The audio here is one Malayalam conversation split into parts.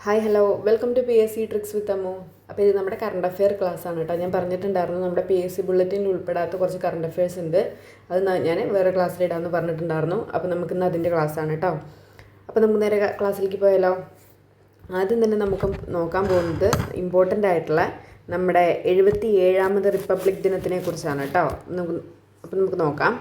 Hi hello welcome to P S C tricks with Ammu. അപ്പോൾ ഇത് നമ്മുടെ കറണ്ട് അഫെയർ ക്ലാസ് ആണ് കേട്ടോ. ഞാൻ പറഞ്ഞിട്ടുണ്ടായിരുന്നു നമ്മുടെ പി എസ് സി ബുള്ളറ്റിനിൽ ഉൾപ്പെടാത്ത കുറച്ച് കറണ്ട് അഫെയർസ് ഉണ്ട്. അത് ഞാൻ വേറെ ക്ലാസ്സിലിടാമെന്ന് പറഞ്ഞിട്ടുണ്ടായിരുന്നു. അപ്പോൾ നമുക്കിന്ന് അതിൻ്റെ ക്ലാസ്സാണ് കേട്ടോ. അപ്പോൾ നമുക്ക് നേരെ ക്ലാസ്സിലേക്ക് പോയാലോ. ആദ്യം തന്നെ നമുക്ക് നോക്കാൻ പോകുന്നത് ഇമ്പോർട്ടൻ്റ് ആയിട്ടുള്ള നമ്മുടെ 77ാമത് റിപ്പബ്ലിക് ദിനത്തിനെ കുറിച്ചാണ് കേട്ടോ. അപ്പോൾ നമുക്ക് നോക്കാം.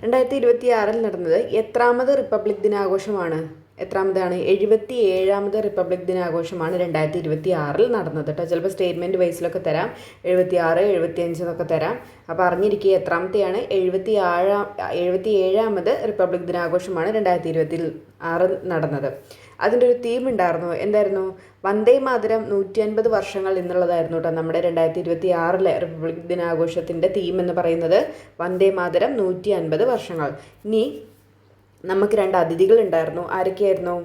2026 നടന്നത് എത്രാമത് റിപ്പബ്ലിക് ദിനാഘോഷമാണ്? എത്രാമതാണ്? 77ാമത് റിപ്പബ്ലിക് ദിനാഘോഷമാണ് 2026 നടന്നത് കേട്ടോ. ചിലപ്പോൾ സ്റ്റേറ്റ്മെൻറ്റ് വൈസിലൊക്കെ തരാം, 76, 75 എന്നൊക്കെ തരാം. അപ്പോൾ അറിഞ്ഞിരിക്കുക എത്രാമത്തെയാണ്? 77ാമത് റിപ്പബ്ലിക് ദിനാഘോഷമാണ് 2026 നടന്നത്. അതിൻ്റെ ഒരു തീം ഉണ്ടായിരുന്നു. എന്തായിരുന്നു? വന്ദേ മാതരം 150 വർഷങ്ങൾ എന്നുള്ളതായിരുന്നു കേട്ടോ നമ്മുടെ 2026 റിപ്പബ്ലിക് ദിനാഘോഷത്തിൻ്റെ തീം എന്ന് പറയുന്നത്. വന്ദേ മാതരം 150 വർഷങ്ങൾ. ഇനി നമുക്ക് 2 അതിഥികളുണ്ടായിരുന്നു. ആരൊക്കെയായിരുന്നു?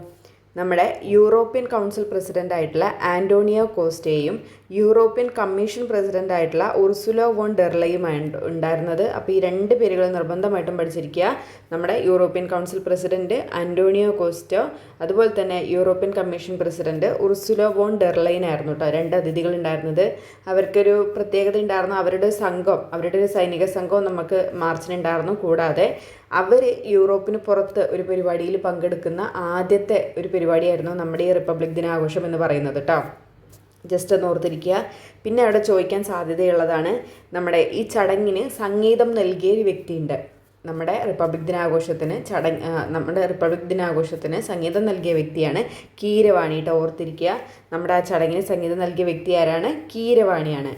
നമ്മുടെ യൂറോപ്യൻ കൗൺസിൽ പ്രസിഡൻ്റ് ആയിട്ടുള്ള ആൻ്റോണിയോ കോസ്റ്റയും യൂറോപ്യൻ കമ്മീഷൻ പ്രസിഡൻ്റ് ആയിട്ടുള്ള ഉർസുല വോൺ ഡെർ ലെയുമാണ് ഉണ്ടായിരുന്നത്. അപ്പോൾ ഈ 2 പേരുകൾ നിർബന്ധമായിട്ടും പഠിച്ചിരിക്കുക. നമ്മുടെ European council president Antonio Costa, അതുപോലെ തന്നെ European commission president Ursula von der Leyen ആയിരുന്നു കേട്ടോ 2 അതിഥികൾ ഉണ്ടായിരുന്നത്. അവർക്കൊരു പ്രത്യേകത ഉണ്ടായിരുന്നു. അവരുടെ ഒരു സൈനിക സംഘവും നമുക്ക് മാർച്ചിനുണ്ടായിരുന്നു. കൂടാതെ അവർ യൂറോപ്പിന് പുറത്ത് ഒരു പരിപാടിയിൽ പങ്കെടുക്കുന്ന ആദ്യത്തെ ഒരു പരിപാടിയായിരുന്നു നമ്മുടെ ഈ റിപ്പബ്ലിക് ദിനാഘോഷം എന്ന് പറയുന്നത് കേട്ടോ. ജസ്റ്റ് ഒന്ന് ഓർത്തിരിക്കുക. പിന്നെ അവിടെ ചോദിക്കാൻ സാധ്യതയുള്ളതാണ്, നമ്മുടെ ഈ ചടങ്ങിന് സംഗീതം നൽകിയ ഒരു വ്യക്തിയുണ്ട്. നമ്മുടെ റിപ്പബ്ലിക് ദിനാഘോഷത്തിന് സംഗീതം നൽകിയ വ്യക്തിയാണ് കീരവാണി കേട്ടോ. ഓർത്തിരിക്കുക, നമ്മുടെ ആ ചടങ്ങിന് സംഗീതം നൽകിയ വ്യക്തി ആരാണ്? കീരവാണിയാണ്.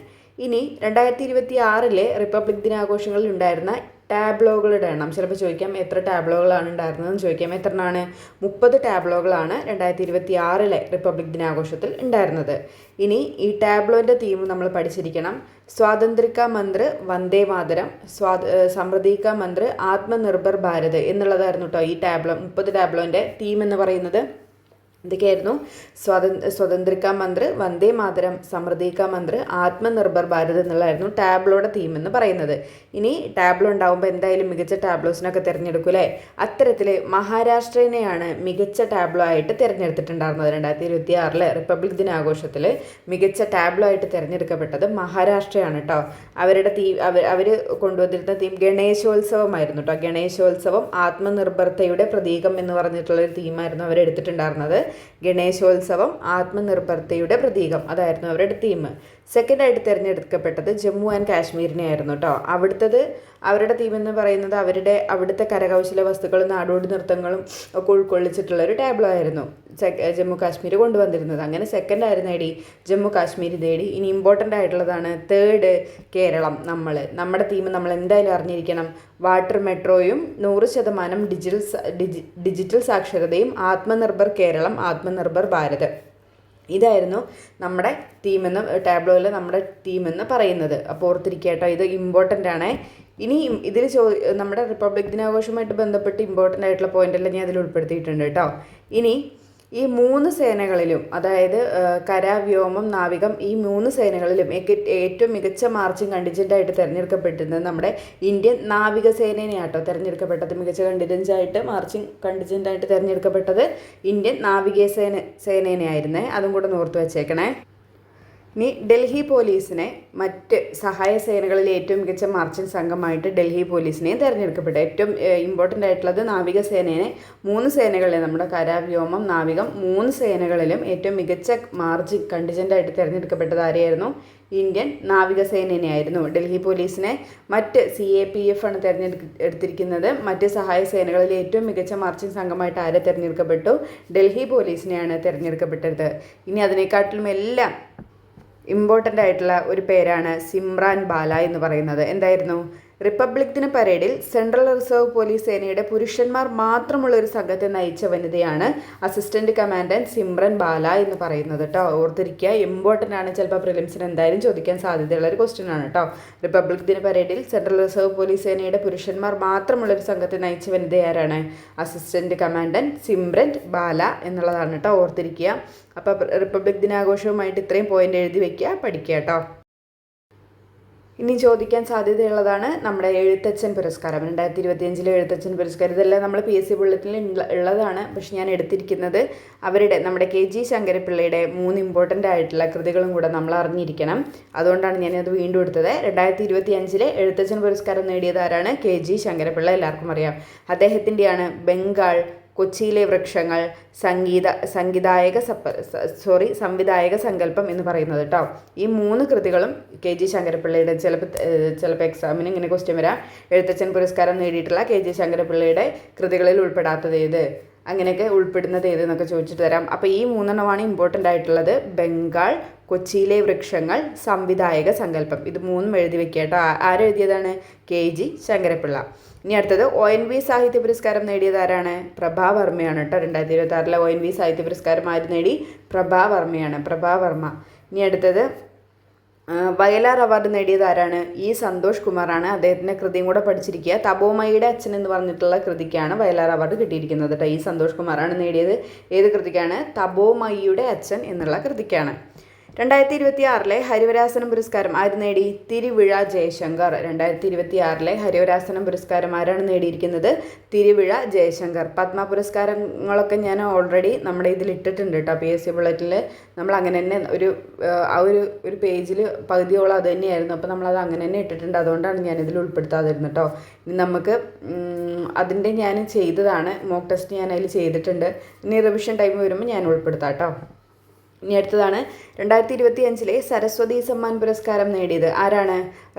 ഇനി 2026 റിപ്പബ്ലിക് ദിനാഘോഷങ്ങളിൽ ഉണ്ടായിരുന്ന ടാബ്ലോകളുടെ എണ്ണം ചിലപ്പോൾ ചോദിക്കാം. എത്ര ടാബ്ലോകളാണ് ഉണ്ടായിരുന്നതെന്ന് ചോദിക്കാം. എത്രണ്ണാണ്? 30 ടാബ്ലോകളാണ് 2026 റിപ്പബ്ലിക് ദിനാഘോഷത്തിൽ ഉണ്ടായിരുന്നത്. ഇനി ഈ ടാബ്ലോൻ്റെ തീം നമ്മൾ പഠിച്ചിരിക്കണം. സ്വാതന്ത്ര്യ മന്ത്ര വന്ദേ മാതരം, സമൃദ്ധി കാ മന്ത്ര ആത്മനിർഭർ ഭാരത് എന്നുള്ളതായിരുന്നു കേട്ടോ ഈ 30 ടാബ്ലോൻ്റെ തീം എന്ന് പറയുന്നത്. ഇതൊക്കെയായിരുന്നു സ്വതന്ത്രിക മന്ത്ര വന്ദേ മാതരം, സമൃദ്ധി കാ മന്ത്ര ആത്മനിർഭർ ഭാരത് എന്നുള്ളതായിരുന്നു ടാബ്ലോയുടെ തീം എന്ന് പറയുന്നത്. ഇനി ടാബ്ലോ ഉണ്ടാകുമ്പോൾ എന്തായാലും മികച്ച ടാബ്ലോസിനൊക്കെ തിരഞ്ഞെടുക്കും അല്ലേ? അത്തരത്തിൽ മഹാരാഷ്ട്രനെയാണ് മികച്ച ടാബ്ലോ ആയിട്ട് തിരഞ്ഞെടുത്തിട്ടുണ്ടായിരുന്നത്. 2026 റിപ്പബ്ലിക് ദിനാഘോഷത്തിൽ മികച്ച ടാബ്ലോ ആയിട്ട് തിരഞ്ഞെടുക്കപ്പെട്ടത് മഹാരാഷ്ട്രയാണ് കേട്ടോ. അവരുടെ അവർ കൊണ്ടുവന്നിരുന്ന തീം ഗണേശോത്സവമായിരുന്നു കേട്ടോ. ഗണേശോത്സവം ആത്മനിർഭരതയുടെ പ്രതീകം എന്ന് പറഞ്ഞിട്ടുള്ളൊരു തീമായിരുന്നു അവരെടുത്തിട്ടുണ്ടായിരുന്നത്. ഗണേശോത്സവം ആത്മനിർഭരതയുടെ പ്രതീകം, അതായിരുന്നു അവരുടെ തീം. സെക്കൻഡായിട്ട് തിരഞ്ഞെടുക്കപ്പെട്ടത് ജമ്മു ആൻഡ് കാശ്മീരിനെ ആയിരുന്നു കേട്ടോ. അവരുടെ തീം എന്ന് പറയുന്നത് അവിടുത്തെ കരകൗശല വസ്തുക്കളും നാടോടി നൃത്തങ്ങളും ഒക്കെ ഉൾക്കൊള്ളിച്ചിട്ടുള്ളൊരു ടാബ്ലോ ആയിരുന്നു ജമ്മു കാശ്മീർ കൊണ്ടുവന്നിരുന്നത്. അങ്ങനെ സെക്കൻഡായിരുന്നു ജമ്മു കാശ്മീർ നേടി. ഇനി ഇമ്പോർട്ടൻ്റ് ആയിട്ടുള്ളതാണ് തേർഡ് കേരളം. നമ്മുടെ തീം നമ്മൾ എന്തായാലും അറിഞ്ഞിരിക്കണം. വാട്ടർ മെട്രോയും 100% ഡിജിറ്റൽ സാക്ഷരതയും ആത്മനിർഭർ കേരളം, ആത്മനിർഭർ ഭാരത്. ഇതായിരുന്നു നമ്മുടെ തീമെന്ന് ടാബ്ലോയിൽ നമ്മുടെ തീമെന്ന് പറയുന്നത്. അപ്പോൾ ഓർത്തിരിക്കുക കേട്ടോ, ഇത് ഇമ്പോർട്ടൻ്റ് ആണ്. ഇനി ഇതിൽ നമ്മുടെ റിപ്പബ്ലിക് ദിനാഘോഷവുമായിട്ട് ബന്ധപ്പെട്ട് ഇമ്പോർട്ടൻ്റ് ആയിട്ടുള്ള പോയിൻ്റെല്ലാം ഞാൻ അതിൽ ഉൾപ്പെടുത്തിയിട്ടുണ്ട് കേട്ടോ. ഇനി ഈ 3 സേനകളിലും, അതായത് കര, വ്യോമം, നാവികം, ഈ 3 സേനകളിലും ഏറ്റവും മികച്ച മാർച്ചിങ് കണ്ടിജൻ്റായിട്ട് തിരഞ്ഞെടുക്കപ്പെട്ടിരുന്നത് നമ്മുടെ ഇന്ത്യൻ നാവികസേനയാട്ടോ തിരഞ്ഞെടുക്കപ്പെട്ടത്. മികച്ച മാർച്ചിങ് കണ്ടിജൻ്റായിട്ട് തിരഞ്ഞെടുക്കപ്പെട്ടത് ഇന്ത്യൻ നാവികസേനയായിരുന്നേ. അതും കൂടെ ഓർത്ത് വെച്ചേക്കണേ. ഇനി ഡൽഹി പോലീസിനെ മറ്റ് സഹായ സേനകളിലെ ഏറ്റവും മികച്ച മാർച്ചിങ് സംഘമായിട്ട് ഡൽഹി പോലീസിനെയും തിരഞ്ഞെടുക്കപ്പെട്ടു. ഏറ്റവും ഇമ്പോർട്ടൻ്റ് ആയിട്ടുള്ളത് നാവികസേനയെ 3 സേനകളിലെ നമ്മുടെ കര, വ്യോമം, നാവികം 3 സേനകളിലും ഏറ്റവും മികച്ച മാർച്ചിങ് കണ്ടിജൻ്റായിട്ട് തിരഞ്ഞെടുക്കപ്പെട്ടത് ആരെയായിരുന്നു? ഇന്ത്യൻ നാവികസേനയായിരുന്നു. ഡൽഹി പോലീസിനെ മറ്റ് CAPF ആണ് തിരഞ്ഞെടുത്തിരിക്കുന്നത്. മറ്റ് സഹായ സേനകളിലെ ഏറ്റവും മികച്ച മാർച്ചിങ് സംഘമായിട്ട് ആരെ തിരഞ്ഞെടുക്കപ്പെട്ടു? ഡൽഹി പോലീസിനെയാണ് തിരഞ്ഞെടുക്കപ്പെട്ടത്. ഇനി അതിനെക്കാട്ടിലും എല്ലാം ഇമ്പോർട്ടൻ്റ് ആയിട്ടുള്ള ഒരു പേരാണ് സിമ്രാൻ ബാല എന്ന് പറയുന്നത്. എന്തായിരുന്നു? റിപ്പബ്ലിക് ദിന പരേഡിൽ സെൻട്രൽ റിസർവ് പോലീസ് സേനയുടെ പുരുഷന്മാർ മാത്രമുള്ള ഒരു സംഘത്തെ നയിച്ച വനിതയാണ് അസിസ്റ്റന്റ് കമാൻഡന്റ് സിമ്രൻ ബാല എന്ന് പറയുന്നത് കേട്ടോ. ഓർത്തിരിക്കുക, ഇമ്പോർട്ടൻ്റ് ആണ്. ചിലപ്പോൾ പ്രിലിംസിന് എന്തായാലും ചോദിക്കാൻ സാധ്യതയുള്ള ഒരു ക്വസ്റ്റ്യൻ ആണ് കേട്ടോ. റിപ്പബ്ലിക് ദിന പരേഡിൽ സെൻട്രൽ റിസർവ് പോലീസ് സേനയുടെ പുരുഷന്മാർ മാത്രമുള്ള ഒരു സംഘത്തെ നയിച്ച വനിത ആരാണ്? അസിസ്റ്റന്റ് കമാൻഡന്റ് സിമ്രൻ ബാല എന്നുള്ളതാണ് കേട്ടോ. ഓർത്തിരിക്കുക. അപ്പോൾ റിപ്പബ്ലിക് ദിനാഘോഷവുമായിട്ട് ഇത്രയും പോയിന്റ് എഴുതി വെക്കുക, പഠിക്കുക കേട്ടോ. ഇനി ചോദിക്കാൻ സാധ്യതയുള്ളതാണ് നമ്മുടെ എഴുത്തച്ഛൻ പുരസ്കാരം. 2025 എഴുത്തച്ഛൻ പുരസ്കാരം. ഇതെല്ലാം നമ്മൾ PSC ബുള്ളറ്റിനിൽ ഉള്ളതാണ്. പക്ഷെ ഞാൻ എടുത്തിരിക്കുന്നത് അവരുടെ നമ്മുടെ KG ശങ്കരപ്പിള്ളയുടെ 3 ഇമ്പോർട്ടൻ്റ് ആയിട്ടുള്ള കൃതികളും കൂടെ നമ്മൾ അറിഞ്ഞിരിക്കണം. അതുകൊണ്ടാണ് ഞാനത് വീണ്ടും എടുത്തത്. 2025 എഴുത്തച്ഛൻ പുരസ്കാരം നേടിയത് ആരാണ്? KG ശങ്കരപ്പിള്ള. എല്ലാവർക്കും അറിയാം. അദ്ദേഹത്തിൻ്റെയാണ് ബംഗാൾ, കൊച്ചിയിലെ വൃക്ഷങ്ങൾ, സംവിധായക സങ്കല്പം എന്ന് പറയുന്നത് കേട്ടോ. ഈ 3 കൃതികളും KG ശങ്കരപ്പിള്ളയുടെ ചിലപ്പോൾ എക്സാമിന് ഇങ്ങനെ ക്വസ്റ്റ്യൻ വരാം. എഴുത്തച്ഛൻ പുരസ്കാരം നേടിയിട്ടുള്ള KG ശങ്കരപ്പിള്ളയുടെ കൃതികളിൽ ഉൾപ്പെടാത്തത് ഏത്, അങ്ങനെയൊക്കെ ഉൾപ്പെടുന്നത് ഏത് എന്നൊക്കെ ചോദിച്ചിട്ട് തരാം. അപ്പോൾ ഈ 3 ഇമ്പോർട്ടൻ്റ് ആയിട്ടുള്ളത്. ബംഗാൾ, കൊച്ചിയിലെ വൃക്ഷങ്ങൾ, സംവിധായക സങ്കല്പം. ഇത് 3 എഴുതി വെക്കുക കേട്ടോ. ആരെഴുതിയതാണ്? KG ശങ്കരപ്പിള്ള. ഇനി അടുത്തത് ONV സാഹിത്യ പുരസ്കാരം നേടിയത് ആരാണ്? പ്രഭാവർമ്മയാണ് കേട്ടോ. 2026 ONV സാഹിത്യ പുരസ്കാരം ആര് നേടി? പ്രഭാവർമ്മയാണ്. പ്രഭാവർമ്മ. ഇനി അടുത്തത് വയലാർ അവാർഡ് നേടിയത് ആരാണ്? സന്തോഷ് കുമാറാണ്. അദ്ദേഹത്തിൻ്റെ കൃതിയും കൂടെ പഠിച്ചിരിക്കുക. തപോമയുടെ അച്ഛൻ എന്ന് പറഞ്ഞിട്ടുള്ള കൃതിക്കാണ് വയലാർ അവാർഡ് കിട്ടിയിരിക്കുന്നത് കേട്ടോ. സന്തോഷ് കുമാറാണ് നേടിയത്. ഏത് കൃതിക്കാണ്? തപോമയുടെ അച്ഛൻ എന്നുള്ള കൃതിക്കാണ്. 2026 ഹരിവരാസനം പുരസ്കാരം ആര് നേടി? തിരുവിഴ ജയശങ്കർ. 2026 ഹരിവരാസനം പുരസ്കാരം ആരാണ് നേടിയിരിക്കുന്നത്? തിരുവിഴ ജയശങ്കർ. പത്മ പുരസ്കാരങ്ങളൊക്കെ ഞാൻ ഓൾറെഡി നമ്മുടെ ഇതിൽ ഇട്ടിട്ടുണ്ട് കേട്ടോ. PSC ബുള്ളറ്റിൽ നമ്മൾ അങ്ങനെ തന്നെ ഒരു പേജിൽ പകുതിയോളം അത് തന്നെയായിരുന്നു. അപ്പോൾ നമ്മളത് അങ്ങനെ തന്നെ ഇട്ടിട്ടുണ്ട്. അതുകൊണ്ടാണ് ഞാനിതിൽ ഉൾപ്പെടുത്താതിരുന്നത് കേട്ടോ. ഇനി നമുക്ക് അതിൻ്റെ ഞാൻ ചെയ്തതാണ്. മോക്ക് ടെസ്റ്റ് ഞാൻ അതിൽ ചെയ്തിട്ടുണ്ട്. ഇനി റിവിഷൻ ടൈം വരുമ്പോൾ ഞാൻ ഉൾപ്പെടുത്താം കേട്ടോ. ഇനി അടുത്തതാണ് 2025 സരസ്വതി സമ്മാൻ പുരസ്കാരം നേടിയത് ആരാണ്?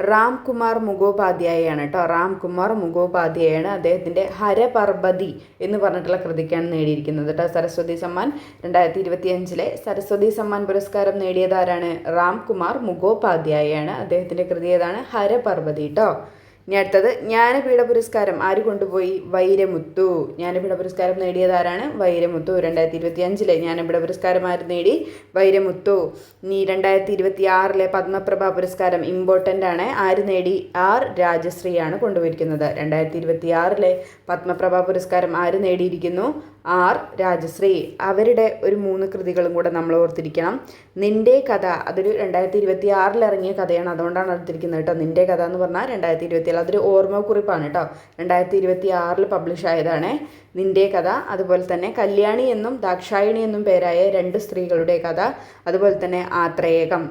രാംകുമാർ മുഖോപാധ്യായാണ് കേട്ടോ. രാംകുമാർ മുഖോപാധ്യായാണ്. അദ്ദേഹത്തിൻ്റെ ഹരപർബതി എന്ന് പറഞ്ഞിട്ടുള്ള കൃതിക്കാണ് നേടിയിരിക്കുന്നത് കേട്ടോ. സരസ്വതി സമ്മാൻ 2025 സരസ്വതി സമ്മാൻ പുരസ്കാരം നേടിയത് ആരാണ്? രാംകുമാർ മുഖോപാധ്യായാണ്. അദ്ദേഹത്തിൻ്റെ കൃതി ഏതാണ്? ഹരപർബതി കേട്ടോ. ഇനി അടുത്തത് ജ്ഞാനപീഠ പുരസ്കാരം ആര് കൊണ്ടുപോയി? വൈരമുത്തു. ജ്ഞാനപീഠ പുരസ്കാരം നേടിയത് ആരാണ്? വൈരമുത്തു. 2025 ജ്ഞാനപീഠ പുരസ്കാരം ആര് നേടി? വൈരമുത്തു. ഇനി 2026 പത്മപ്രഭ പുരസ്കാരം ഇമ്പോർട്ടൻ്റ് ആണ്. ആര് നേടി? R രാജശ്രീയാണ് കൊണ്ടുപോയിരിക്കുന്നത്. 2026 പത്മപ്രഭ പുരസ്കാരം ആര് നേടിയിരിക്കുന്നു? R രാജശ്രീ. അവരുടെ ഒരു 3 കൃതികളും കൂടെ നമ്മൾ ഓർത്തിരിക്കണം. നിൻ്റെ കഥ, അതൊരു 2026 ഇറങ്ങിയ കഥയാണ്. അതുകൊണ്ടാണ് എടുത്തിരിക്കുന്നത് കേട്ടോ. നിൻ്റെ കഥ എന്ന് പറഞ്ഞാൽ 2027 അതൊരു ഓർമ്മക്കുറിപ്പാണ് കേട്ടോ. 2026 പബ്ലിഷ് ആയതാണ് നിൻ്റെ കഥ. അതുപോലെ തന്നെ കല്യാണി എന്നും ദാക്ഷായണി എന്നും പേരായ 2 സ്ത്രീകളുടെ കഥ. അതുപോലെ തന്നെ ആത്രേയകം.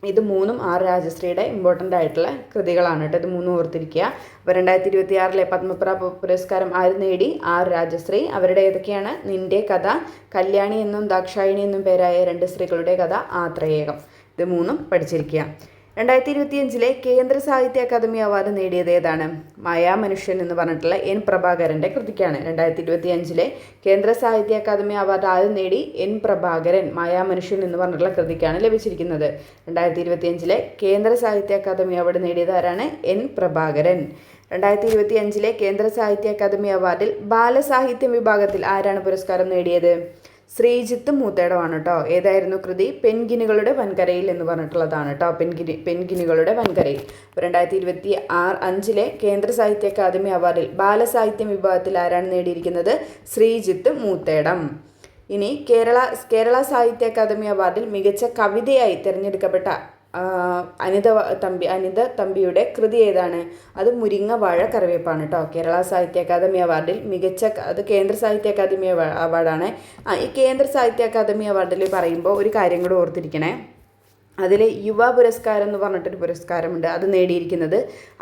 ഇത് 3 R രാജശ്രീയുടെ ഇമ്പോർട്ടൻ്റ് ആയിട്ടുള്ള കൃതികളാണ് കേട്ടോ. ഇത് 3 ഓർത്തിരിക്കുക. അപ്പോൾ 2026 പത്മപ്രഭ പുരസ്കാരം ആര് നേടി? R രാജശ്രീ. അവരുടെ ഏതൊക്കെയാണ്? നിൻ്റെ കഥ, കല്യാണി എന്നും ദാക്ഷായണി എന്നും പേരായ 2 സ്ത്രീകളുടെ കഥ, ആത്രേയകം. ഇത് 3 പഠിച്ചിരിക്കുക. 2025 കേന്ദ്ര സാഹിത്യ അക്കാദമി അവാർഡ് നേടിയത് ഏതാണ്? മായാമനുഷ്യൻ എന്ന് പറഞ്ഞിട്ടുള്ള N പ്രഭാകരൻ്റെ കൃതിക്കാണ്. 2025 കേന്ദ്ര സാഹിത്യ അക്കാദമി അവാർഡ് ആദ്യം നേടി? N പ്രഭാകരൻ. മായാമനുഷ്യൻ എന്ന് പറഞ്ഞിട്ടുള്ള കൃതിക്കാണ് ലഭിച്ചിരിക്കുന്നത്. 2025 കേന്ദ്ര സാഹിത്യ അക്കാദമി അവാർഡ് നേടിയത് ആരാണ്? N പ്രഭാകരൻ. 2025 കേന്ദ്ര സാഹിത്യ അക്കാദമി അവാർഡിൽ ബാലസാഹിത്യം വിഭാഗത്തിൽ ആരാണ് പുരസ്കാരം നേടിയത്? ശ്രീജിത്ത് മൂത്തേടമാണ് കേട്ടോ. ഏതായിരുന്നു കൃതി? പെൻഗിനുകളുടെ വൻകരയിൽ എന്ന് പറഞ്ഞിട്ടുള്ളതാണ് കേട്ടോ. പെൻഗിനുകളുടെ വൻകരയിൽ. 2025 കേന്ദ്ര സാഹിത്യ അക്കാദമി അവാർഡിൽ ബാലസാഹിത്യം വിഭാഗത്തിൽ ആരാണ് നേടിയിരിക്കുന്നത്? ശ്രീജിത്ത് മൂത്തേടം. ഇനി കേരള സാഹിത്യ അക്കാദമി അവാർഡിൽ മികച്ച കവിതയായി തിരഞ്ഞെടുക്കപ്പെട്ട അനിത തമ്പിയുടെ കൃതി ഏതാണ്? അത് മുരിങ്ങ വാഴ കറിവേപ്പാണ് കേട്ടോ. കേരള സാഹിത്യ അക്കാദമി അവാർഡിൽ അത് കേന്ദ്ര സാഹിത്യ അക്കാദമി അവാർഡാണ്. ഈ കേന്ദ്ര സാഹിത്യ അക്കാദമി അവാർഡിൽ പറയുമ്പോൾ ഒരു കാര്യം കൂടെ ഓർത്തിരിക്കണേ. അതിൽ യുവ പുരസ്കാരം എന്ന് പറഞ്ഞിട്ടൊരു പുരസ്കാരമുണ്ട്. അത് നേടിയിരിക്കുന്നത്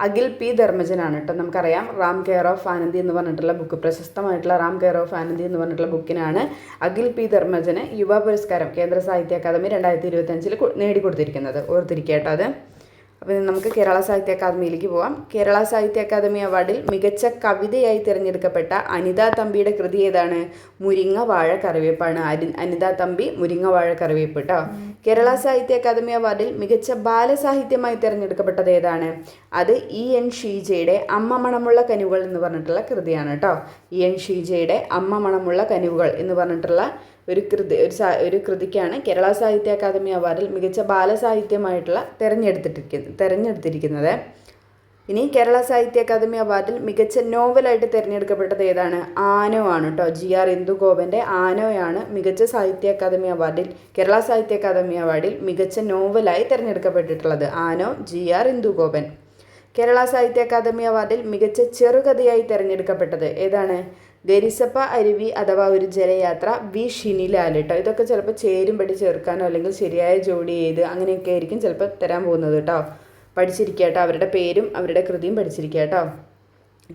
അഖിൽ P ധർമ്മജനാണ് കേട്ടോ. നമുക്കറിയാം റാം കെയർ ഓഫ് ആനന്ദി എന്ന് പറഞ്ഞിട്ടുള്ള ബുക്ക്, പ്രശസ്തമായിട്ടുള്ള റാം കെയർ ഓഫ് ആനന്ദി എന്ന് പറഞ്ഞിട്ടുള്ള ബുക്കിനാണ് അഖിൽ P ധർമ്മജന് യുവ പുരസ്കാരം കേന്ദ്ര സാഹിത്യ അക്കാദമി 2025 നേടിക്കൊടുത്തിരിക്കുന്നത്. ഓർത്തിരിക്കുക കേട്ടോ അത്. അപ്പോൾ നമുക്ക് കേരള സാഹിത്യ അക്കാദമിയിലേക്ക് പോവാം. കേരള സാഹിത്യ അക്കാദമി അവാർഡിൽ മികച്ച കവിതയായി തിരഞ്ഞെടുക്കപ്പെട്ട അനിത തമ്പിയുടെ കൃതി ഏതാണ്? മുരിങ്ങ വാഴ കറിവേപ്പാണ്. അനിത തമ്പി മുരിങ്ങ വാഴ കറിവേപ്പ് കേട്ടോ. കേരള സാഹിത്യ അക്കാദമി അവാർഡിൽ മികച്ച ബാലസാഹിത്യമായി തിരഞ്ഞെടുക്കപ്പെട്ടത് ഏതാണ്? അത് EN ഷീജയുടെ അമ്മ മണമുള്ള കനിവുകൾ എന്ന് പറഞ്ഞിട്ടുള്ള കൃതിയാണ് കേട്ടോ. EN ഷീജയുടെ അമ്മ മണമുള്ള കനിവുകൾ എന്ന് പറഞ്ഞിട്ടുള്ള ഒരു കൃതിക്കാണ് കേരള സാഹിത്യ അക്കാദമി അവാർഡിൽ മികച്ച ബാലസാഹിത്യമായിട്ടുള്ള തിരഞ്ഞെടുത്തിരിക്കുന്നത്. ഇനി കേരള സാഹിത്യ അക്കാദമി അവാർഡിൽ മികച്ച നോവലായിട്ട് തിരഞ്ഞെടുക്കപ്പെട്ടത് ഏതാണ്? ആനോ ആണ് കേട്ടോ. GR ഇന്ദുഗോപൻ്റെ ആനോയാണ് മികച്ച സാഹിത്യ അക്കാദമി അവാർഡിൽ കേരള സാഹിത്യ അക്കാദമി അവാർഡിൽ മികച്ച നോവലായി തിരഞ്ഞെടുക്കപ്പെട്ടിട്ടുള്ളത്. ആനോ, GR ഇന്ദുഗോപൻ. കേരള സാഹിത്യ അക്കാദമി അവാർഡിൽ മികച്ച ചെറുകഥയായി തിരഞ്ഞെടുക്കപ്പെട്ടത് ഏതാണ്? ഗരിസപ്പ അരുവി അഥവാ ഒരു ജലയാത്ര, വി ഷിനിലാൽ കേട്ടോ. ഇതൊക്കെ ചിലപ്പോൾ ചേരുംപടി ചേർക്കാനോ അല്ലെങ്കിൽ ശരിയായ ജോഡി ചെയ്ത് അങ്ങനെയൊക്കെ ആയിരിക്കും ചിലപ്പോൾ തരാൻ പോകുന്നത് കേട്ടോ. പഠിച്ചിരിക്കുക കേട്ടോ, അവരുടെ പേരും അവരുടെ കൃതിയും പഠിച്ചിരിക്കുക കേട്ടോ.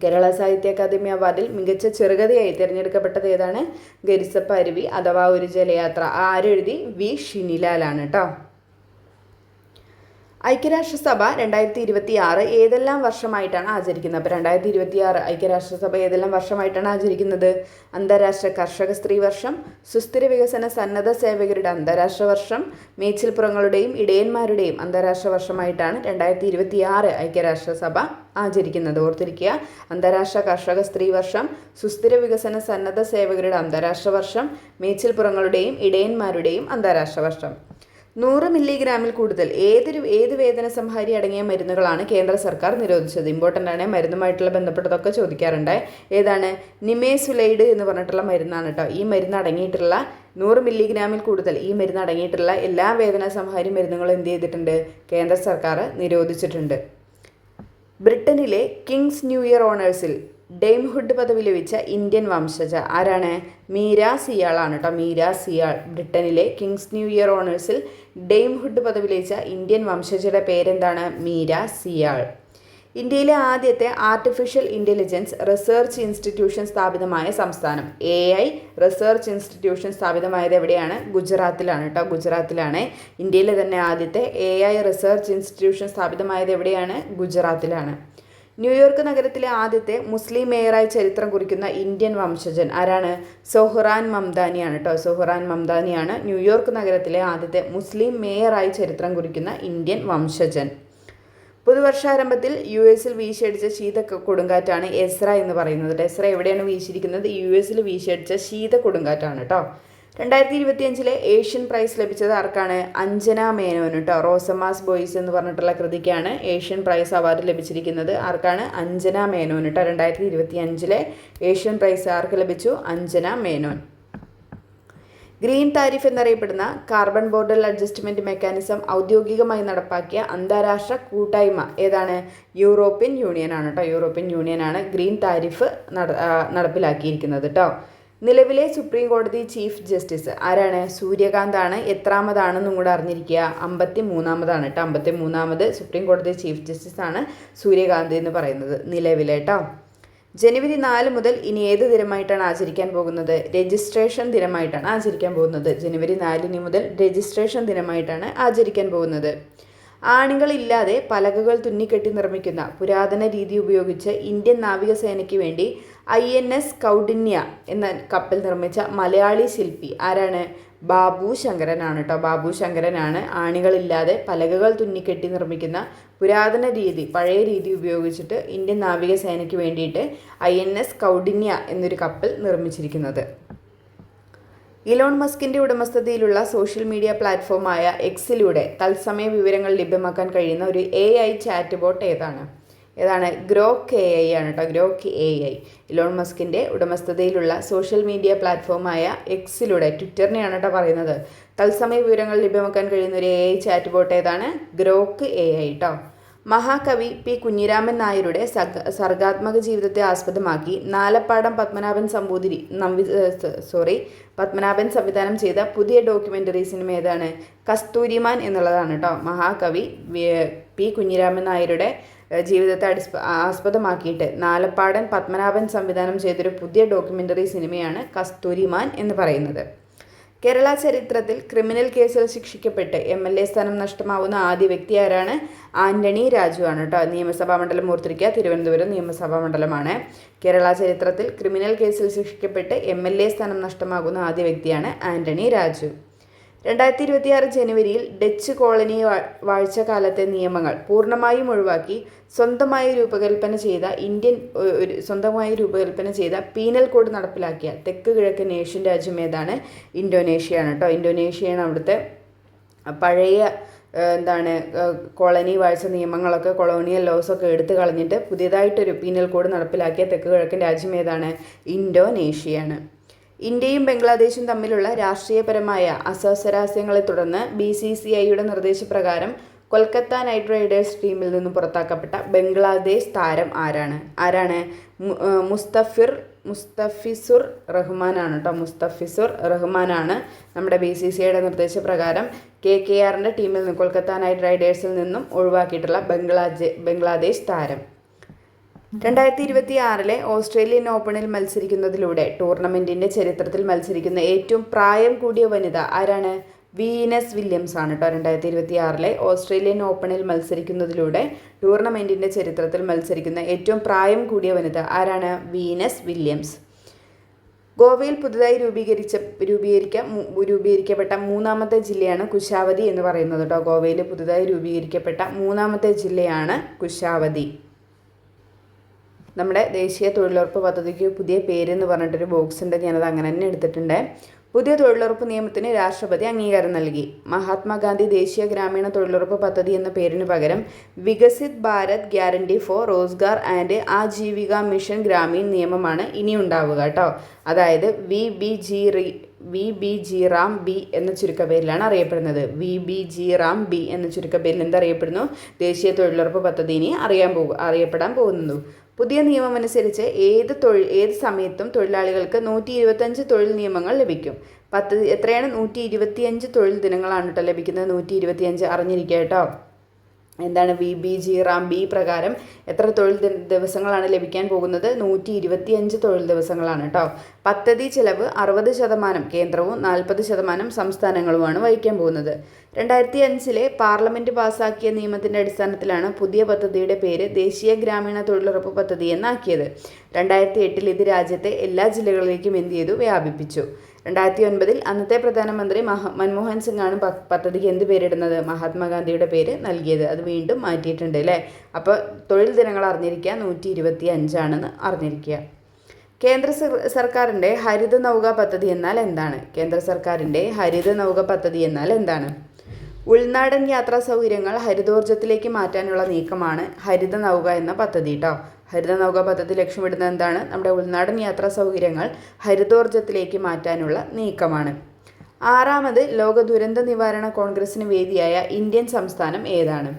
കേരള സാഹിത്യ അക്കാദമി അവാർഡിൽ മികച്ച ചെറുകഥയായി തിരഞ്ഞെടുക്കപ്പെട്ടത് ഏതാണ്? ഗരിസപ്പ അരുവി അഥവാ ഒരു ജലയാത്ര. ആരെഴുതി? വി ഷിനിലാലാണ് കേട്ടോ. ഐക്യരാഷ്ട്രസഭ 2026 ഏതെല്ലാം വർഷമായിട്ടാണ് ആചരിക്കുന്നത്? അപ്പോൾ 2026 ഐക്യരാഷ്ട്രസഭ ഏതെല്ലാം വർഷമായിട്ടാണ് ആചരിക്കുന്നത്? അന്താരാഷ്ട്ര കർഷക സ്ത്രീ വർഷം, സുസ്ഥിര വികസന സന്നദ്ധ സേവകരുടെ അന്താരാഷ്ട്ര വർഷം, മേച്ചിൽപ്പുറങ്ങളുടെയും ഇടയന്മാരുടെയും അന്താരാഷ്ട്ര വർഷമായിട്ടാണ് 2026 ഐക്യരാഷ്ട്രസഭ ആചരിക്കുന്നത്. ഓർത്തിരിക്കുക, അന്താരാഷ്ട്ര കർഷക സ്ത്രീ വർഷം, സുസ്ഥിര വികസന സന്നദ്ധ സേവകരുടെ അന്താരാഷ്ട്ര വർഷം, മേച്ചിൽപ്പുറങ്ങളുടെയും ഇടയന്മാരുടെയും അന്താരാഷ്ട്ര വർഷം. 100 മില്ലിഗ്രാമിൽ കൂടുതൽ ഏത് വേദന സംഹാരി അടങ്ങിയ മരുന്നുകളാണ് കേന്ദ്ര സർക്കാർ നിരോധിച്ചത്? ഇമ്പോർട്ടൻ്റ് ആണ്, മരുന്നുമായിട്ടുള്ള ബന്ധപ്പെട്ടതൊക്കെ ചോദിക്കാറുണ്ട്. ഏതാണ്? നിമേസുലൈഡ് എന്ന് പറഞ്ഞിട്ടുള്ള മരുന്നാണ് കേട്ടോ. ഈ മരുന്ന് അടങ്ങിയിട്ടുള്ള 100 മില്ലിഗ്രാമിൽ കൂടുതൽ ഈ മരുന്ന് അടങ്ങിയിട്ടുള്ള എല്ലാ വേദന സംഹാരി മരുന്നുകളും എന്ത് ചെയ്തിട്ടുണ്ട്? കേന്ദ്ര സർക്കാർ നിരോധിച്ചിട്ടുണ്ട്. ബ്രിട്ടനിലെ കിങ്സ് ന്യൂ ഇയർ ഓണേഴ്സിൽ ഡെയിംഹുഡ് പദവി ലഭിച്ച ഇന്ത്യൻ വംശജ ആരാണ്? മീര സിയാൾ ആണ് കേട്ടോ. മീര സിയാൾ. ബ്രിട്ടനിലെ കിങ്സ് ന്യൂ ഇയർ ഓണേഴ്സിൽ ഡെയിംഹുഡ് പദവി ലഭിച്ച ഇന്ത്യൻ വംശജയുടെ പേരെന്താണ്? മീര സിയാൾ. ഇന്ത്യയിലെ ആദ്യത്തെ ആർട്ടിഫിഷ്യൽ ഇൻ്റലിജൻസ് റിസർച്ച് ഇൻസ്റ്റിറ്റ്യൂഷൻ സ്ഥാപിതമായ സംസ്ഥാനം? AI റിസർച്ച് ഇൻസ്റ്റിറ്റ്യൂഷൻ സ്ഥാപിതമായത് എവിടെയാണ്? ഗുജറാത്തിലാണ് കേട്ടോ. ഗുജറാത്തിലാണ്. ഇന്ത്യയിലെ തന്നെ ആദ്യത്തെ AI റിസർച്ച് ഇൻസ്റ്റിറ്റ്യൂഷൻ സ്ഥാപിതമായത് എവിടെയാണ്? ഗുജറാത്തിലാണ്. ന്യൂയോർക്ക് നഗരത്തിലെ ആദ്യത്തെ മുസ്ലിം മേയറായി ചരിത്രം കുറിക്കുന്ന ഇന്ത്യൻ വംശജൻ ആരാണ്? സൊഹ്റാൻ മംദാനിയാണ് കേട്ടോ. സൊഹ്റാൻ മംദാനിയാണ് ന്യൂയോർക്ക് നഗരത്തിലെ ആദ്യത്തെ മുസ്ലിം മേയറായി ചരിത്രം കുറിക്കുന്ന ഇന്ത്യൻ വംശജൻ. പുതുവർഷാരംഭത്തിൽ US വീശിയടിച്ച ശീത കൊടുങ്കാറ്റാണ് എസ്ര എന്ന് പറയുന്നത്. എസ്ര എവിടെയാണ് വീശിയിരിക്കുന്നത്? US വീശിയടിച്ച ശീത കൊടുങ്കാറ്റാണ് കേട്ടോ. 2025 ഏഷ്യൻ പ്രൈസ് ലഭിച്ചത് ആർക്കാണ്? അഞ്ജന മേനോൻ കേട്ടോ. റോസമാസ് ബോയ്സ് എന്ന് പറഞ്ഞിട്ടുള്ള കൃതിക്കാണ് ഏഷ്യൻ പ്രൈസ് അവാർഡ് ലഭിച്ചിരിക്കുന്നത്. ആർക്കാണ്? അഞ്ജന മേനോൻ കേട്ടോ. 2025 ഏഷ്യൻ പ്രൈസ് ആർക്ക് ലഭിച്ചു? അഞ്ജന മേനോൻ. ഗ്രീൻ താരിഫ് എന്നറിയപ്പെടുന്ന കാർബൺ ബോർഡർ അഡ്ജസ്റ്റ്മെൻറ്റ് മെക്കാനിസം ഔദ്യോഗികമായി നടപ്പാക്കിയ അന്താരാഷ്ട്ര കൂട്ടായ്മ ഏതാണ്? യൂറോപ്യൻ യൂണിയൻ ആണ് കേട്ടോ. യൂറോപ്യൻ യൂണിയനാണ് ഗ്രീൻ താരിഫ് നടപ്പിലാക്കിയിരിക്കുന്നത് കേട്ടോ. നിലവിലെ സുപ്രീം കോടതി ചീഫ് ജസ്റ്റിസ് ആരാണ്? സൂര്യകാന്താണ്. എത്രാമതാണെന്നും കൂടെ അറിഞ്ഞിരിക്കുക? 53-ാമതാണ് കേട്ടോ. 53-ാമത് സുപ്രീം കോടതി ചീഫ് ജസ്റ്റിസ് ആണ് സൂര്യകാന്ത് എന്ന് പറയുന്നത് നിലവിലെ കേട്ടോ. ജനുവരി 4 മുതൽ ഇനി ഏത് ദിനമായിട്ടാണ് ആചരിക്കാൻ പോകുന്നത്? രജിസ്ട്രേഷൻ ദിനമായിട്ടാണ് ആചരിക്കാൻ പോകുന്നത്. ജനുവരി 4 മുതൽ രജിസ്ട്രേഷൻ ദിനമായിട്ടാണ് ആചരിക്കാൻ പോകുന്നത്. ആണികളില്ലാതെ പലകകൾ തുന്നിക്കെട്ടി നിർമ്മിക്കുന്ന പുരാതന രീതി ഉപയോഗിച്ച് ഇന്ത്യൻ നാവികസേനയ്ക്ക് വേണ്ടി INS കൗഡിന്യ എന്ന കപ്പൽ നിർമ്മിച്ച മലയാളി ശില്പി ആരാണ്? ബാബു ശങ്കരനാണ് കേട്ടോ. ബാബു ശങ്കരനാണ് ആണികളില്ലാതെ പലകകൾ തുന്നിക്കെട്ടി നിർമ്മിക്കുന്ന പുരാതന രീതി, പഴയ രീതി ഉപയോഗിച്ചിട്ട് ഇന്ത്യൻ നാവികസേനയ്ക്ക് വേണ്ടിയിട്ട് INS കൗഡിന്യ എന്നൊരു കപ്പൽ നിർമ്മിച്ചിരിക്കുന്നത്. ഇലോൺ മസ്കിൻ്റെ ഉടമസ്ഥതയിലുള്ള സോഷ്യൽ മീഡിയ പ്ലാറ്റ്ഫോമായ എക്സിലൂടെ തത്സമയ വിവരങ്ങൾ ലഭ്യമാക്കാൻ കഴിയുന്ന ഒരു AI ചാറ്റ് ബോട്ട് ഏതാണ്? ഗ്രോക്ക് AI ആണ് കേട്ടോ. Grok AI. ഇലോൺ മസ്കിൻ്റെ ഉടമസ്ഥതയിലുള്ള സോഷ്യൽ മീഡിയ പ്ലാറ്റ്ഫോമായ എക്സിലൂടെ, ട്വിറ്ററിനെയാണ് കേട്ടോ പറയുന്നത്, തത്സമയ വിവരങ്ങൾ ലഭ്യമാക്കാൻ കഴിയുന്ന ഒരു AI ചാറ്റ് ബോട്ട് ഏതാണ്? ഗ്രോക്ക് AI കേട്ടോ. മഹാകവി P. കുഞ്ഞിരാമൻ നായരുടെ സർഗാത്മക ജീവിതത്തെ ആസ്പദമാക്കി നാലപ്പാടം പത്മനാഭൻ സംവിധാനം ചെയ്ത പുതിയ ഡോക്യുമെൻ്ററി സിനിമ ഏതാണ്? കസ്തൂരിമാൻ എന്നുള്ളതാണ് കേട്ടോ. മഹാകവി P. കുഞ്ഞിരാമൻ നായരുടെ ജീവിതത്തെ ആസ്പദമാക്കിയിട്ട് നാലപ്പാടൻ പത്മനാഭൻ സംവിധാനം ചെയ്തൊരു പുതിയ ഡോക്യുമെൻ്ററി സിനിമയാണ് കസ്തൂരിമാൻ എന്ന് പറയുന്നത്. കേരള ചരിത്രത്തിൽ ക്രിമിനൽ കേസിൽ ശിക്ഷിക്കപ്പെട്ട് MLA സ്ഥാനം നഷ്ടമാവുന്ന ആദ്യ വ്യക്തി ആരാണ്? ആന്റണി രാജു ആണ് കേട്ടോ. നിയമസഭാ മണ്ഡലം ഓർത്തിരിക്കുക, തിരുവനന്തപുരം നിയമസഭാ മണ്ഡലമാണ്. കേരള ചരിത്രത്തിൽ ക്രിമിനൽ കേസിൽ ശിക്ഷിക്കപ്പെട്ട് MLA സ്ഥാനം നഷ്ടമാകുന്ന ആദ്യ വ്യക്തിയാണ് ആന്റണി രാജു. 2026 ജനുവരിയിൽ ഡച്ച് കോളനി വാഴ്ചക്കാലത്തെ നിയമങ്ങൾ പൂർണ്ണമായും ഒഴിവാക്കി സ്വന്തമായി രൂപകൽപ്പന ചെയ്ത പീനൽ കോഡ് നടപ്പിലാക്കിയ തെക്ക് കിഴക്കൻ ഏഷ്യൻ രാജ്യം ഏതാണ്? ഇന്തോനേഷ്യയാണ് കേട്ടോ. ഇന്തോനേഷ്യയാണ് അവിടുത്തെ പഴയ കോളനി വാഴ്ച നിയമങ്ങളൊക്കെ, കൊളോണിയൽ ലോസൊക്കെ എടുത്തു കളഞ്ഞിട്ട് പുതിയതായിട്ടൊരു പീനൽ കോഡ് നടപ്പിലാക്കിയ തെക്ക് കിഴക്കൻ രാജ്യം ഏതാണ്? ഇന്തോനേഷ്യയാണ്. ഇന്ത്യയും ബംഗ്ലാദേശും തമ്മിലുള്ള രാഷ്ട്രീയപരമായ അസ്വാരസ്യങ്ങളെ തുടർന്ന് BCCIയുടെ നിർദ്ദേശപ്രകാരം കൊൽക്കത്ത നൈറ്റ് റൈഡേഴ്സ് ടീമിൽ നിന്നും പുറത്താക്കപ്പെട്ട ബംഗ്ലാദേശ് താരം ആരാണ്? മുസ്തഫിസുർ റഹ്മാനാണ് കേട്ടോ. മുസ്തഫിസുർ റഹ്മാനാണ് നമ്മുടെ BCCIയുടെ നിർദ്ദേശപ്രകാരം KKRന്റെ ടീമിൽ നിന്ന്, കൊൽക്കത്ത നൈറ്റ് റൈഡേഴ്സിൽ നിന്നും ഒഴിവാക്കിയിട്ടുള്ള ബംഗ്ലാദേശ് താരം. 2026 ഓസ്ട്രേലിയൻ ഓപ്പണിൽ മത്സരിക്കുന്നതിലൂടെ ടൂർണമെൻറ്റിൻ്റെ ചരിത്രത്തിൽ മത്സരിക്കുന്ന ഏറ്റവും പ്രായം കൂടിയ വനിത ആരാണ്? വീനസ് വില്യംസ് ആണ് കേട്ടോ. 2026 ഓസ്ട്രേലിയൻ ഓപ്പണിൽ മത്സരിക്കുന്നതിലൂടെ ടൂർണമെൻറ്റിൻ്റെ ചരിത്രത്തിൽ മത്സരിക്കുന്ന ഏറ്റവും പ്രായം കൂടിയ വനിത ആരാണ്? Venus Williams. ഗോവയിൽ പുതുതായി രൂപീകരിക്കപ്പെട്ട മൂന്നാമത്തെ ജില്ലയാണ് കുശാവതി എന്ന് പറയുന്നത് കേട്ടോ. ഗോവയിൽ പുതുതായി രൂപീകരിക്കപ്പെട്ട മൂന്നാമത്തെ ജില്ലയാണ് കുശാവതി. നമ്മുടെ ദേശീയ തൊഴിലുറപ്പ് പദ്ധതിക്ക് പുതിയ പേരെന്ന് പറഞ്ഞിട്ടൊരു ബോക്സ് ഉണ്ട്, ഞാനത് അങ്ങനെ തന്നെ എടുത്തിട്ടുണ്ട്. പുതിയ തൊഴിലുറപ്പ് നിയമത്തിന് രാഷ്ട്രപതി അംഗീകാരം നൽകി. മഹാത്മാഗാന്ധി ദേശീയ ഗ്രാമീണ തൊഴിലുറപ്പ് പദ്ധതി എന്ന പേരിന് പകരം Viksit Bharat guarantee for Rozgar and Ajeevika mission Gramin നിയമമാണ് ഇനി ഉണ്ടാവുക കേട്ടോ. അതായത് VBG റാം ബി എന്ന ചുരുക്കപ്പേരിലാണ് അറിയപ്പെടുന്നത്. VBG റാം ബി എന്ന ചുരുക്കപ്പേരിൽ എന്തറിയപ്പെടുന്നു? ദേശീയ തൊഴിലുറപ്പ് പദ്ധതി ഇനി അറിയപ്പെടാൻ പോകുന്നു. പുതിയ നിയമമനുസരിച്ച് ഏത് സമയത്തും തൊഴിലാളികൾക്ക് 125 തൊഴിൽ നിയമങ്ങൾ ലഭിക്കും. പദ്ധതി എത്രയാണ്? 125 തൊഴിൽ ദിനങ്ങളാണ് കേട്ടോ ലഭിക്കുന്നത്. 125 അറിഞ്ഞിരിക്കുക കേട്ടോ. എന്താണ് VBG റാം ബി പ്രകാരം എത്ര തൊഴിൽ ദിവസങ്ങളാണ് ലഭിക്കാൻ പോകുന്നത്? 125 തൊഴിൽ ദിവസങ്ങളാണ് കേട്ടോ. പദ്ധതി ചെലവ് 60% കേന്ദ്രവും 40% സംസ്ഥാനങ്ങളുമാണ് വഹിക്കാൻ പോകുന്നത്. 2005 പാർലമെൻറ്റ് പാസാക്കിയ നിയമത്തിൻ്റെ അടിസ്ഥാനത്തിലാണ് പുതിയ പദ്ധതിയുടെ പേര് ദേശീയ ഗ്രാമീണ തൊഴിലുറപ്പ് പദ്ധതി എന്നാക്കിയത്. 2008 ഇത് രാജ്യത്തെ എല്ലാ ജില്ലകളിലേക്കും വ്യാപിപ്പിച്ചു. 2009 അന്നത്തെ പ്രധാനമന്ത്രി മൻമോഹൻ സിംഗാണ് പദ്ധതിക്ക് എന്ത് പേരിടുന്നത്? മഹാത്മാഗാന്ധിയുടെ പേര് നൽകിയത്. അത് വീണ്ടും മാറ്റിയിട്ടുണ്ട് അല്ലേ. അപ്പോൾ തൊഴിൽ ദിനങ്ങൾ അറിഞ്ഞിരിക്കുക, 125 ആണെന്ന് അറിഞ്ഞിരിക്കുക. കേന്ദ്ര സർക്കാരിൻ്റെ ഹരിത നൗക പദ്ധതി എന്നാൽ എന്താണ്? കേന്ദ്ര സർക്കാരിൻ്റെ ഹരിത നൗക പദ്ധതി എന്നാൽ എന്താണ്? ഉൾനാടൻ യാത്രാ സൗകര്യങ്ങൾ ഹരിതോർജ്ജത്തിലേക്ക് മാറ്റാനുള്ള നീക്കമാണ് ഹരിത നൗക എന്ന പദ്ധതി കേട്ടോ. ഹരിത നൗക പദ്ധതി ലക്ഷ്യമിടുന്നത് എന്താണ്? നമ്മുടെ ഉൾനാടൻ യാത്രാ സൗകര്യങ്ങൾ ഹരിതോർജ്ജത്തിലേക്ക് മാറ്റാനുള്ള നീക്കമാണ്. 6ാമത് ലോക ദുരന്ത നിവാരണ കോൺഗ്രസിന് വേദിയായ ഇന്ത്യൻ സംസ്ഥാനം ഏതാണ്?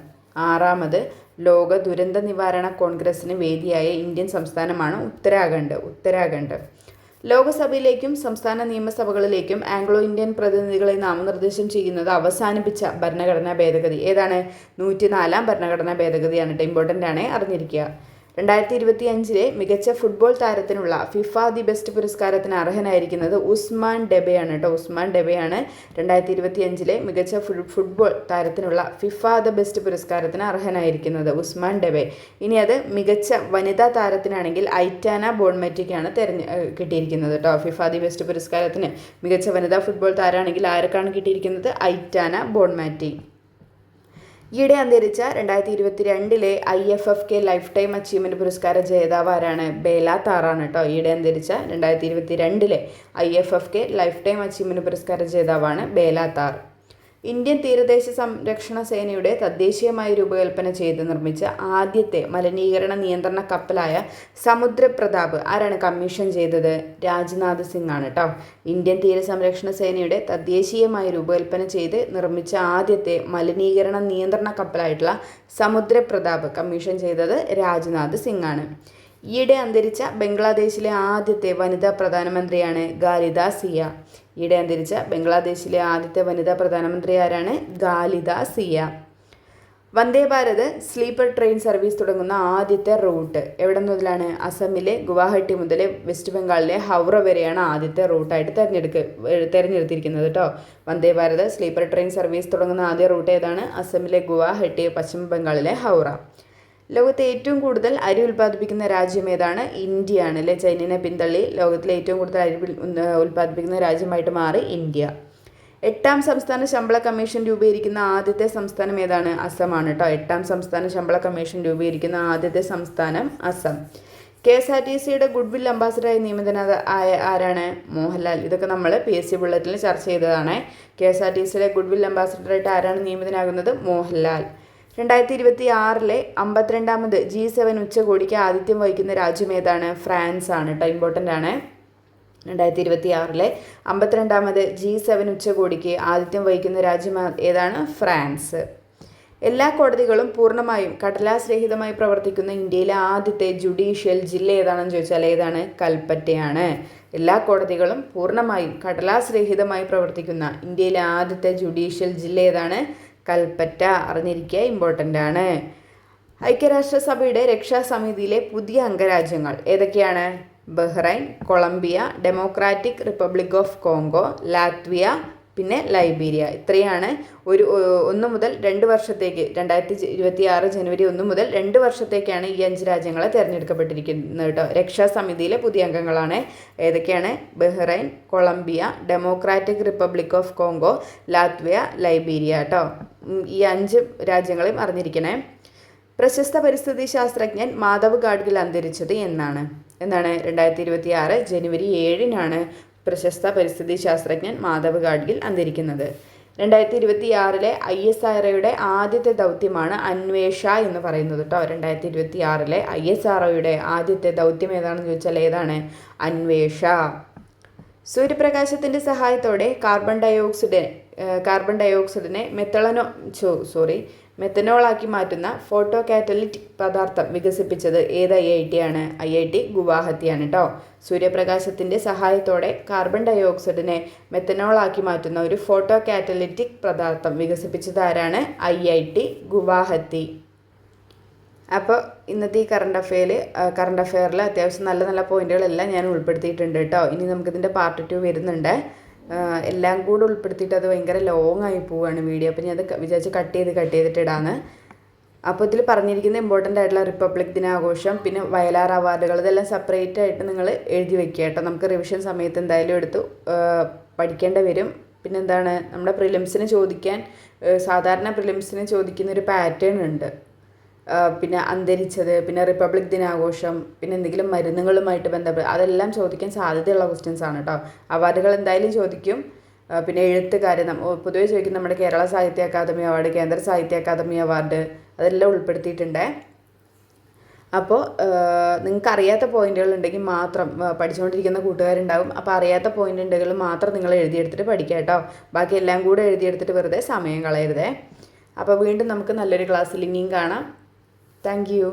6ാമത് ലോക ദുരന്ത നിവാരണ കോൺഗ്രസിന് വേദിയായ ഇന്ത്യൻ സംസ്ഥാനമാണ് ഉത്തരാഖണ്ഡ്. ലോകസഭയിലേക്കും സംസ്ഥാന നിയമസഭകളിലേക്കും ആംഗ്ലോ ഇന്ത്യൻ പ്രതിനിധികളെ നാമനിർദ്ദേശം ചെയ്യുന്നത് അവസാനിപ്പിച്ച ഭരണഘടനാ ഭേദഗതി ഏതാണ്? 104ാം ഭരണഘടനാ ഭേദഗതിയാണ് കേട്ടോ. ഇമ്പോർട്ടൻ്റ് ആണ്, അറിഞ്ഞിരിക്കുക. 2025 മികച്ച ഫുട്ബോൾ താരത്തിനുള്ള ഫിഫ ദി ബെസ്റ്റ് പുരസ്കാരത്തിന് അർഹനായിരിക്കുന്നത് ഉസ്മാൻ ഡെബയാണ് കേട്ടോ. ഉസ്മാൻ ഡെബയാണ് 2025 മികച്ച ഫുട്ബോൾ താരത്തിനുള്ള ഫിഫ ദ ബെസ്റ്റ് പുരസ്കാരത്തിന് അർഹനായിരിക്കുന്നത് ഉസ്മാൻ ഡെബെ. ഇനി അത് മികച്ച വനിതാ താരത്തിനാണെങ്കിൽ ഐറ്റാന ബോൺമാറ്റിക്കാണ് കിട്ടിയിരിക്കുന്നത് കേട്ടോ. ഫിഫ ദി ബെസ്റ്റ് പുരസ്കാരത്തിന് മികച്ച വനിതാ ഫുട്ബോൾ താരമാണെങ്കിൽ ആർക്കാണ് കിട്ടിയിരിക്കുന്നത്? Aitana Bonmati. ഈയിടെ അന്തരിച്ച 2022 IFFK ലൈഫ് ടൈം അച്ചീവ്മെൻറ്റ് പുരസ്കാര ജേതാവ് ആരാണ്? ബേല താറാണ് കേട്ടോ. ഈയിടെ അന്തരിച്ച 2022 IFFK ലൈഫ് ടൈം അച്ചീവ്മെൻറ്റ് പുരസ്കാര ജേതാവാണ് ബേല താർ. ഇന്ത്യൻ തീരദേശ സംരക്ഷണ സേനയുടെ തദ്ദേശീയമായി രൂപകൽപ്പന ചെയ്ത് നിർമ്മിച്ച ആദ്യത്തെ മലിനീകരണ നിയന്ത്രണ കപ്പലായ സമുദ്രപ്രതാപ് ആരാണ് കമ്മീഷൻ ചെയ്തത്? രാജ്നാഥ് സിംഗ് ആണ് കേട്ടോ. ഇന്ത്യൻ തീരസംരക്ഷണ സേനയുടെ തദ്ദേശീയമായി രൂപകൽപ്പന ചെയ്ത് നിർമ്മിച്ച ആദ്യത്തെ മലിനീകരണ നിയന്ത്രണ കപ്പലായിട്ടുള്ള സമുദ്രപ്രതാപ് കമ്മീഷൻ ചെയ്തത് രാജ്നാഥ് സിംഗ് ആണ്. ഈയിടെ അന്തരിച്ച ബംഗ്ലാദേശിലെ ആദ്യത്തെ വനിതാ പ്രധാനമന്ത്രിയാണ് ഖാലിദ സിയ. ഈയിടെ അന്തരിച്ച ബംഗ്ലാദേശിലെ ആദ്യത്തെ വനിതാ പ്രധാനമന്ത്രി ആരാണ്? ഖാലിദ സിയ. Vande Bharat sleeper train service തുടങ്ങുന്ന ആദ്യത്തെ റൂട്ട് എവിടെ മുതലാണ്? അസമിലെ ഗുവാഹട്ടി മുതൽ വെസ്റ്റ് ബംഗാളിലെ ഹൗറ വരെയാണ് ആദ്യത്തെ റൂട്ടായിട്ട് തിരഞ്ഞെടുത്തിരിക്കുന്നത് കേട്ടോ. Vande Bharat sleeper train service തുടങ്ങുന്ന ആദ്യ റൂട്ട് ഏതാണ്? അസമിലെ ഗുവാഹട്ടി, പശ്ചിമ ബംഗാളിലെ ഹൗറ. ലോകത്തെ ഏറ്റവും കൂടുതൽ അരി ഉൽപ്പാദിപ്പിക്കുന്ന രാജ്യം ഏതാണ്? ഇന്ത്യയാണ് അല്ലേ. ചൈനയെ പിന്തള്ളി ലോകത്തിലെ ഏറ്റവും കൂടുതൽ അരി ഉൽപ്പാദിപ്പിക്കുന്ന രാജ്യമായിട്ട് മാറി ഇന്ത്യ. 8ാം സംസ്ഥാന ശമ്പള കമ്മീഷൻ രൂപീകരിക്കുന്ന ആദ്യത്തെ സംസ്ഥാനം ഏതാണ്? അസമാണ് കേട്ടോ. 8ാം സംസ്ഥാന ശമ്പള കമ്മീഷൻ രൂപീകരിക്കുന്ന ആദ്യത്തെ സംസ്ഥാനം അസം. KSRTCയുടെ ഗുഡ് വിൽ അംബാസഡറായി നിയമിതനായ ആരാണ്? മോഹൻലാൽ. ഇതൊക്കെ നമ്മൾ PSC ബുള്ളറ്റിൽ ചർച്ച ചെയ്തതാണ്. KSRTCയുടെ ഗുഡ് വിൽ അംബാസഡറായിട്ട് ആരാണ് നിയമിതനാകുന്നത്? മോഹൻലാൽ. 2026 52ാമത് G7 ഉച്ചകോടിക്ക് ആതിഥ്യം വഹിക്കുന്ന രാജ്യം ഏതാണ്? ഫ്രാൻസ് ആണ് കേട്ടോ. ഇമ്പോർട്ടൻ്റ് ആണ്. 2026 52ാമത് G7 ഉച്ചകോടിക്ക് ആതിഥ്യം വഹിക്കുന്ന രാജ്യം ഏതാണ്? ഫ്രാൻസ്. എല്ലാ കോടതികളും പൂർണ്ണമായും കടലാസ് രഹിതമായി പ്രവർത്തിക്കുന്ന ഇന്ത്യയിലെ ആദ്യത്തെ ജുഡീഷ്യൽ ജില്ല ഏതാണെന്ന് ചോദിച്ചാൽ ഏതാണ്? കൽപ്പറ്റയാണ്. എല്ലാ കോടതികളും പൂർണ്ണമായും കടലാസ് രഹിതമായി പ്രവർത്തിക്കുന്ന ഇന്ത്യയിലെ ആദ്യത്തെ ജുഡീഷ്യൽ ജില്ല ഏതാണ്? കൽപ്പറ്റ. അറിഞ്ഞിരിക്കുക, ഇമ്പോർട്ടൻ്റ് ആണ്. ഐക്യരാഷ്ട്രസഭയുടെ രക്ഷാസമിതിയിലെ പുതിയ അംഗരാജ്യങ്ങൾ ഏതൊക്കെയാണ്? Bahrain, Colombia, democratic republic of Congo, Latvia, പിന്നെ ലൈബീരിയ. ഇത്രയാണ് 1 മുതൽ 2 വർഷത്തേക്ക് 2026 ജനുവരി 1 മുതൽ 2 വർഷത്തേക്കാണ് ഈ 5 രാജ്യങ്ങളെ തിരഞ്ഞെടുക്കപ്പെട്ടിരിക്കുന്നത് കേട്ടോ. രക്ഷാസമിതിയിലെ പുതിയ അംഗങ്ങളാണ്. ഏതൊക്കെയാണ്? Bahrain, Colombia, democratic republic of Congo, Latvia, Liberia കേട്ടോ. ഈ 5 രാജ്യങ്ങളെയും അറിഞ്ഞിരിക്കണേ. പ്രശസ്ത പരിസ്ഥിതി ശാസ്ത്രജ്ഞൻ മാധവ് ഗാഡ്ഗിൽ അന്തരിച്ചത് എന്നാണ്? 2026 ജനുവരി 7-നാണ് പ്രശസ്ത പരിസ്ഥിതി ശാസ്ത്രജ്ഞൻ മാധവ് ഗാഡ്ഗിൽ അന്തരിക്കുന്നത്. 2026 ISROയുടെ ആദ്യത്തെ ദൗത്യമാണ് അന്വേഷ എന്ന് പറയുന്നത് കേട്ടോ. 2026 ISROയുടെ ആദ്യത്തെ ദൗത്യം ഏതാണെന്ന് ചോദിച്ചാൽ ഏതാണ്? അന്വേഷ. സൂര്യപ്രകാശത്തിൻ്റെ സഹായത്തോടെ കാർബൺ ഡയോക്സൈഡിനെ മെത്തനോളാക്കി മാറ്റുന്ന ഫോട്ടോ കാറ്റലിറ്റിക് പദാർത്ഥം വികസിപ്പിച്ചത് ഏത് IIT ആണ്? IIT ഗുവാഹത്തിയാണ് കേട്ടോ. സൂര്യപ്രകാശത്തിൻ്റെ സഹായത്തോടെ കാർബൺ ഡയോക്സൈഡിനെ മെത്തനോളാക്കി മാറ്റുന്ന ഒരു ഫോട്ടോ കാറ്റലിറ്റിക് പദാർത്ഥം വികസിപ്പിച്ചത് ആരാണ്? IIT ഗുവാഹത്തി. അപ്പോൾ ഇന്നത്തെ ഈ കറണ്ട് അഫെയറിൽ അത്യാവശ്യം നല്ല നല്ല പോയിന്റുകളെല്ലാം ഞാൻ ഉൾപ്പെടുത്തിയിട്ടുണ്ട് കേട്ടോ. ഇനി നമുക്കിതിൻ്റെ പാർട്ട് 2 വരുന്നുണ്ട്. എല്ലാം കൂടെ ഉൾപ്പെടുത്തിയിട്ട് അത് ഭയങ്കര ലോങ് ആയി പോവുകയാണ് വീഡിയോ. അപ്പോൾ ഞാൻ അത് വിചാരിച്ച് കട്ട് ചെയ്തിട്ട് ഇടാന്ന്. അപ്പോൾ ഇതിൽ പറഞ്ഞിരിക്കുന്ന ഇമ്പോർട്ടൻ്റ് ആയിട്ടുള്ള റിപ്പബ്ലിക് ദിനാഘോഷം, പിന്നെ വയലാർ അവാർഡുകൾ, ഇതെല്ലാം സെപ്പറേറ്റ് ആയിട്ട് നിങ്ങൾ എഴുതി വെക്കുക കേട്ടോ. നമുക്ക് റിവിഷൻ സമയത്ത് എന്തായാലും എടുത്ത് പഠിക്കേണ്ടി വരും. പിന്നെ എന്താണ്, നമ്മുടെ സാധാരണ പ്രിലിംസിന് ചോദിക്കുന്ന ഒരു പാറ്റേൺ ഉണ്ട്. പിന്നെ അന്തരിച്ചത്, പിന്നെ റിപ്പബ്ലിക് ദിനാഘോഷം, പിന്നെ എന്തെങ്കിലും മരുന്നുകളുമായിട്ട് ബന്ധപ്പെട്ട് അതെല്ലാം ചോദിക്കാൻ സാധ്യതയുള്ള ക്വസ്റ്റ്യൻസ് ആണ് കേട്ടോ. അവാർഡുകൾ എന്തായാലും ചോദിക്കും. പിന്നെ എഴുത്തുകാർ പൊതുവെ ചോദിക്കും. നമ്മുടെ കേരള സാഹിത്യ അക്കാദമി അവാർഡ്, കേന്ദ്ര സാഹിത്യ അക്കാദമി അവാർഡ്, അതെല്ലാം ഉൾപ്പെടുത്തിയിട്ടുണ്ട്. അപ്പോൾ നിങ്ങൾക്ക് അറിയാത്ത പോയിന്റുകൾ ഉണ്ടെങ്കിൽ മാത്രം, പഠിച്ചുകൊണ്ടിരിക്കുന്ന കൂട്ടുകാരുണ്ടാകും, അപ്പോൾ അറിയാത്ത പോയിന്റ് ഉണ്ടെങ്കിൽ മാത്രം നിങ്ങൾ എഴുതിയെടുത്തിട്ട് പഠിക്കുക കേട്ടോ. ബാക്കി എല്ലാം കൂടെ എഴുതിയെടുത്തിട്ട് വെറുതെ സമയം കളയരുതേ. അപ്പോൾ വീണ്ടും നമുക്ക് നല്ലൊരു ക്ലാസ്സിൽ ഇനിയും കാണാം. Thank you.